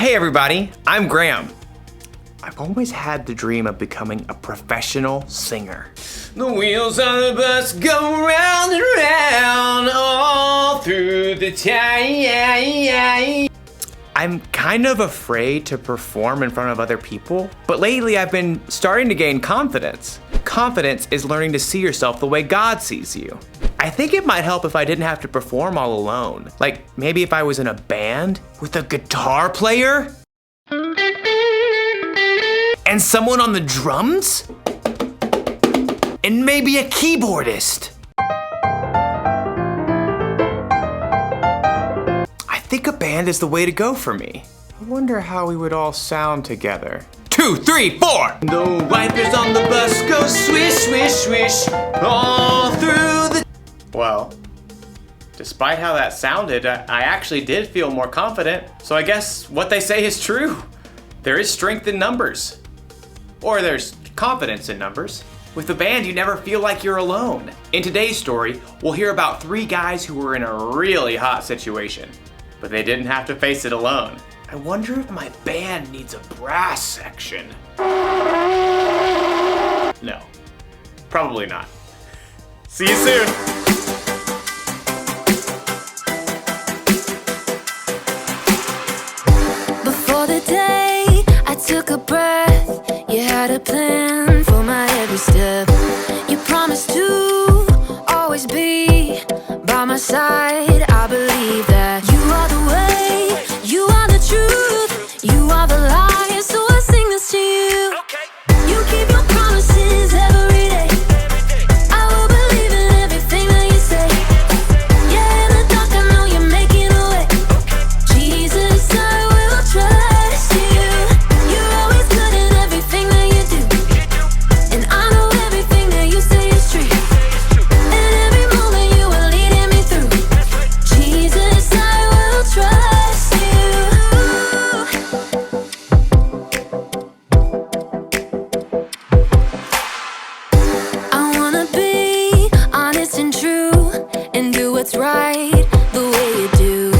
Hey everybody, I'm Graham. I've always had the dream of becoming a professional singer. The wheels on the bus go round and round all through the town. I'm kind of afraid to perform in front of other people, but lately I've been starting to gain confidence. Confidence is learning to see yourself the way God sees you. I think it might help if I didn't have to perform all alone. Like maybe if I was in a band with a guitar player and someone on the drums and maybe a keyboardist. I think a band is the way to go for me. I wonder how we would all sound together. 2, 3, 4! The wipers on the bus go swish, swish, swish all through the... Well, despite how that sounded, I actually did feel more confident. So I guess what they say is true. There is strength in numbers. Or there's confidence in numbers. With the band, you never feel like you're alone. In today's story, we'll hear about 3 guys who were in a really hot situation, but they didn't have to face it alone. I wonder if my band needs a brass section. No, probably not. See you soon. Before the day I took a breath, you had a plan for my every step. You promised to always be by my side. I believe that you are the way, you are the truth, you are the light. So I sing this to you. You keep your promises every day. I will believe in everything that you say. Yeah, in the dark I know you're making a way. Jesus, I will trust you. You're always good in everything that you do, and I know everything that you say is true. And every moment you are leading me through. Jesus, I will trust you. I wanna be honest and true and do what's right the way you do.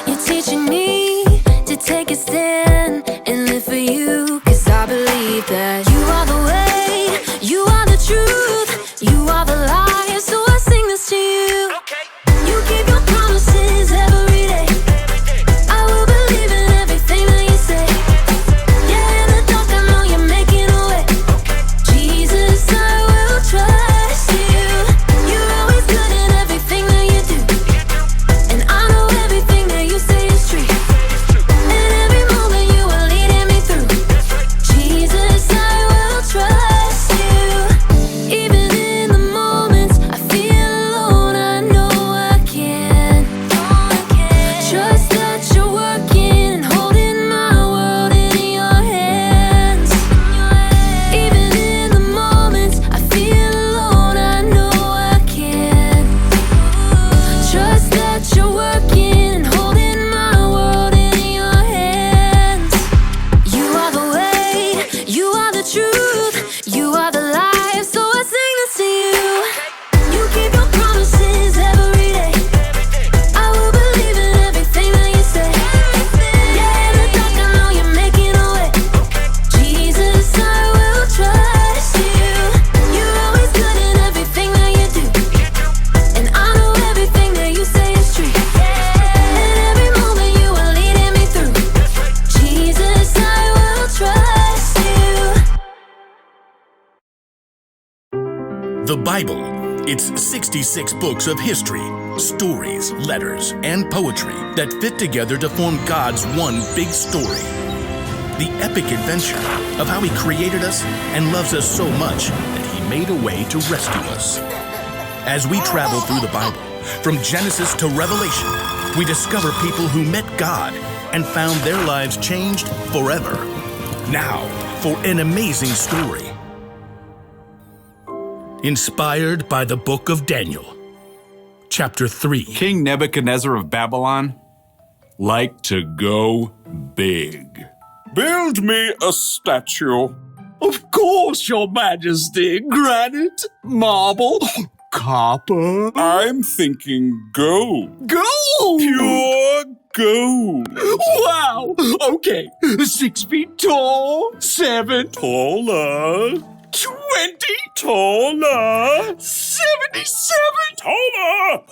You're teaching me to take a stand and live for you, 'cause I believe that you are the way, you are the truth, you are the light. So I sing this to you. You keep your promises every day. I will believe in everything that you say. Yeah, in the dark I know you're making a way. Jesus, I will trust you. You're always good in everything that you do, and I know everything that you say is true. And every moment you are leading me through. Jesus, I will trust you. Even in the moments I feel alone, I know I can trust that you're working and holding my world in your hands. Even in the moments I feel alone, I know I can trust that you're working and holding my world in your hands. You are the way, you are the truth, you are the life. So I sing this to you. You keep your promises every day. I will believe in everything that you say. Yeah, in the dark I know you're making a way. Jesus, I will trust you. You're always good in everything that you do, and I know everything that you say is true. And every moment you are leading me through. Jesus, I will trust you. The Bible. It's 66 books of history, stories, letters, and poetry that fit together to form God's one big story. The epic adventure of how He created us and loves us so much that He made a way to rescue us. As we travel through the Bible, from Genesis to Revelation, we discover people who met God and found their lives changed forever. Now, for an amazing story. Inspired by the book of Daniel, chapter 3. King Nebuchadnezzar of Babylon liked to go big. Build me a statue. Of course, Your Majesty. Granite, marble, copper. I'm thinking gold. Gold! Pure gold. Wow! Okay, 6 feet tall, 7 taller, 20 taller, 77 taller,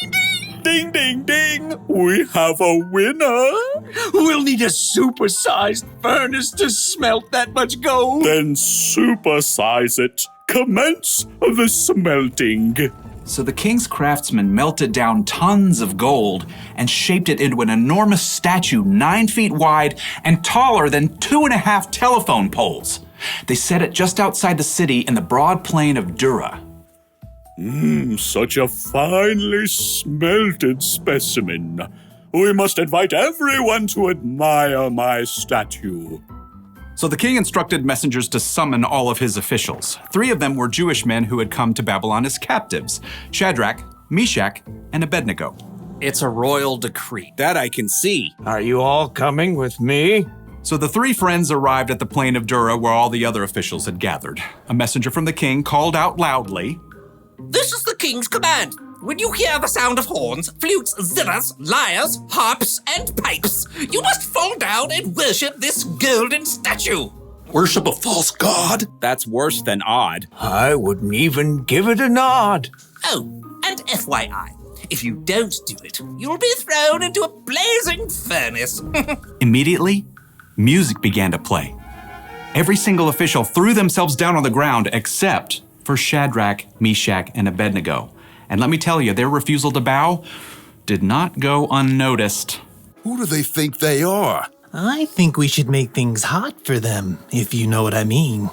90! Ding, ding, ding! We have a winner! We'll need a supersized furnace to smelt that much gold. Then supersize it. Commence the smelting. So the king's craftsmen melted down tons of gold and shaped it into an enormous statue 9 feet wide and taller than 2.5 telephone poles. They set it just outside the city in the broad plain of Dura. Such a finely smelted specimen. We must invite everyone to admire my statue. So the king instructed messengers to summon all of his officials. 3 of them were Jewish men who had come to Babylon as captives: Shadrack, Meshack, and Abednego. It's a royal decree. That I can see. Are you all coming with me? So the 3 friends arrived at the plain of Dura where all the other officials had gathered. A messenger from the king called out loudly, This is the king's command. When you hear the sound of horns, flutes, zithers, lyres, harps, and pipes, you must fall down and worship this golden statue. Worship a false god? That's worse than odd. I wouldn't even give it a nod. Oh, and FYI, if you don't do it, you'll be thrown into a blazing furnace. Immediately, music began to play. Every single official threw themselves down on the ground except for Shadrack, Meshack, and Abednego. And let me tell you, their refusal to bow did not go unnoticed. Who do they think they are? I think we should make things hot for them, if you know what I mean.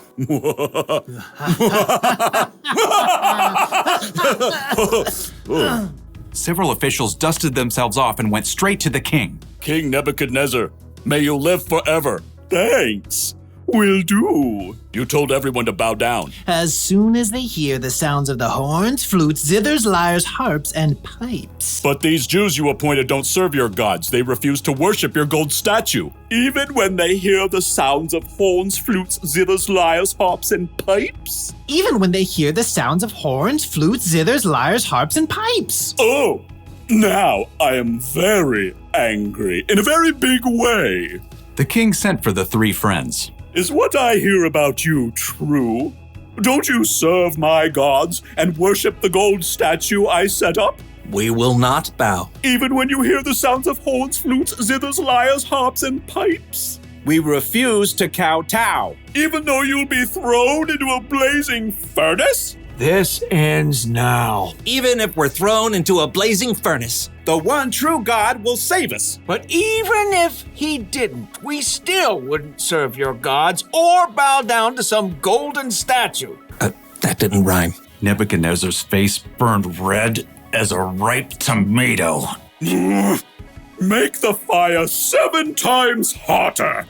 Several officials dusted themselves off and went straight to the king. King Nebuchadnezzar, may you live forever. Thanks. Will do. You told everyone to bow down. As soon as they hear the sounds of the horns, flutes, zithers, lyres, harps, and pipes. But these Jews you appointed don't serve your gods. They refuse to worship your gold statue. Even when they hear the sounds of horns, flutes, zithers, lyres, harps, and pipes? Even when they hear the sounds of horns, flutes, zithers, lyres, harps, and pipes. Oh, now I am very angry in a very big way. The king sent for the 3 friends. Is what I hear about you true? Don't you serve my gods and worship the gold statue I set up? We will not bow. Even when you hear the sounds of horns, flutes, zithers, lyres, harps, and pipes? We refuse to kowtow. Even though you'll be thrown into a blazing furnace? This ends now. Even if we're thrown into a blazing furnace. The one true God will save us. But even if he didn't, we still wouldn't serve your gods or bow down to some golden statue. That didn't rhyme. Nebuchadnezzar's face burned red as a ripe tomato. Make the fire 7 times hotter.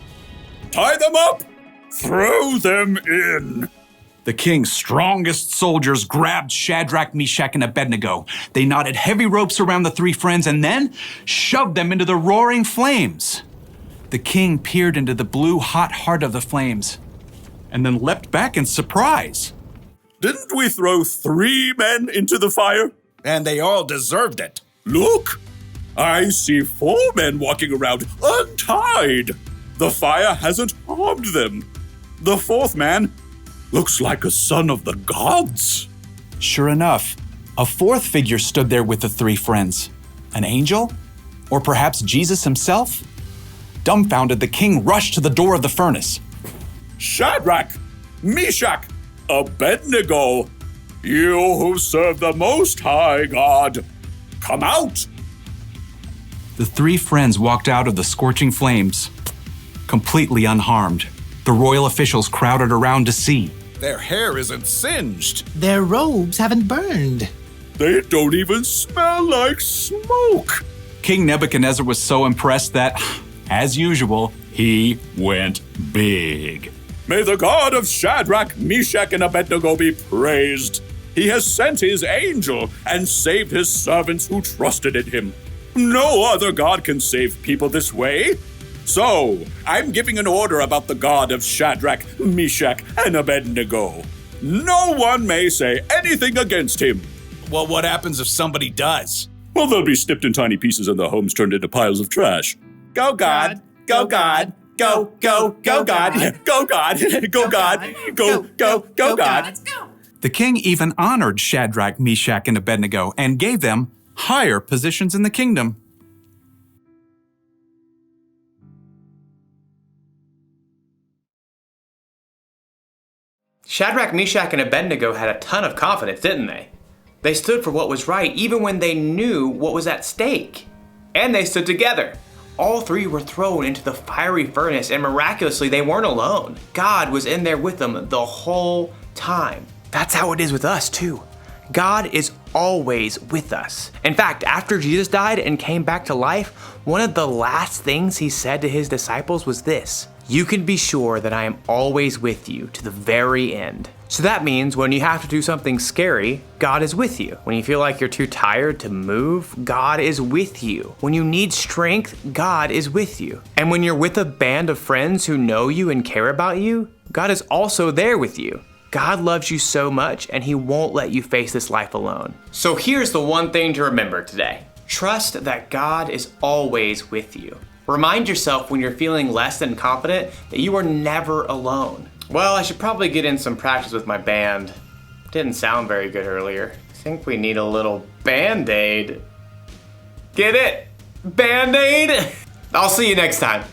Tie them up. Throw them in. The king's strongest soldiers grabbed Shadrach, Meshack, and Abednego. They knotted heavy ropes around the 3 friends and then shoved them into the roaring flames. The king peered into the blue, hot heart of the flames and then leapt back in surprise. Didn't we throw 3 men into the fire? And they all deserved it. Look, I see 4 men walking around untied. The fire hasn't harmed them. The 4th man looks like a son of the gods. Sure enough, a 4th figure stood there with the 3 friends. An angel? Or perhaps Jesus himself? Dumbfounded, the king rushed to the door of the furnace. Shadrack, Meshack, Abednego, you who serve the Most High God, come out! The 3 friends walked out of the scorching flames, completely unharmed. The royal officials crowded around to see. Their hair isn't singed. Their robes haven't burned. They don't even smell like smoke. King Nebuchadnezzar was so impressed that, as usual, he went big. May the God of Shadrach, Meshack, and Abednego be praised. He has sent his angel and saved his servants who trusted in him. No other God can save people this way. So, I'm giving an order about the God of Shadrach, Meshack, and Abednego. No one may say anything against him. Well, what happens if somebody does? Well, they'll be snipped in tiny pieces and their homes turned into piles of trash. Go, God. Go, God. Go, go, go, God. Go, God. Go, God. Go, go, go, God. The king even honored Shadrach, Meshack, and Abednego and gave them higher positions in the kingdom. Shadrack, Meshack, and Abednego had a ton of confidence, didn't they? They stood for what was right even when they knew what was at stake. And they stood together. All three were thrown into the fiery furnace, and miraculously they weren't alone. God was in there with them the whole time. That's how it is with us too. God is always with us. In fact, after Jesus died and came back to life, one of the last things he said to his disciples was this: "You can be sure that I am always with you to the very end." So that means when you have to do something scary, God is with you. When you feel like you're too tired to move, God is with you. When you need strength, God is with you. And when you're with a band of friends who know you and care about you, God is also there with you. God loves you so much, and he won't let you face this life alone. So here's the one thing to remember today. Trust that God is always with you. Remind yourself when you're feeling less than confident that you are never alone. Well, I should probably get in some practice with my band. Didn't sound very good earlier. I think we need a little Band-Aid. Get it? Band-Aid? I'll see you next time.